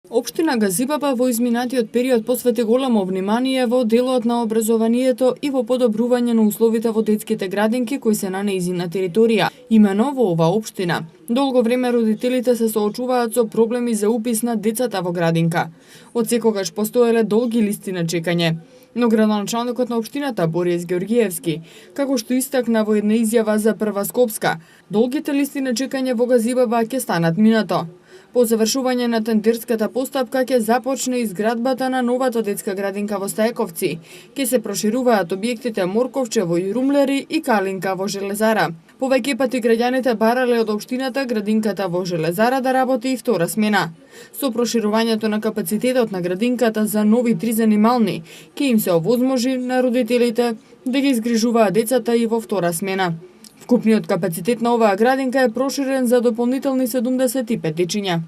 Општина Газибаба во изминатиот период посвети големо внимание во делот на образованието и во подобрување на условите во детските градинки кои се на нејзина територија. Имено во оваа општина долго време родителите се соочуваат со проблеми за упис на децата во градинка. Од секогаш постоеле долги листи на чекање. Но градоначалникот на општината Бориес Георгиевски, како што истакна во една изјава за Прва Скопска, долгите листи на чекање во Газибаба ќе станат минато. По завршување на тендерската постапка ќе започне изградбата на новата детска градинка во Стајковци. Ќе се прошируваат објектите Морковчево и Румлери и Калинка во Железара. Повеќе пати граѓаните барале од општината градинката во Железара да работи и втора смена. Со проширувањето на капацитетот на градинката за нови 3 занимални, ќе им се овозможи на родителите да ги изгрижуваат децата и во втора смена. Вкупниот капацитет на оваа градинка е проширен за дополнителни 75 дечиња.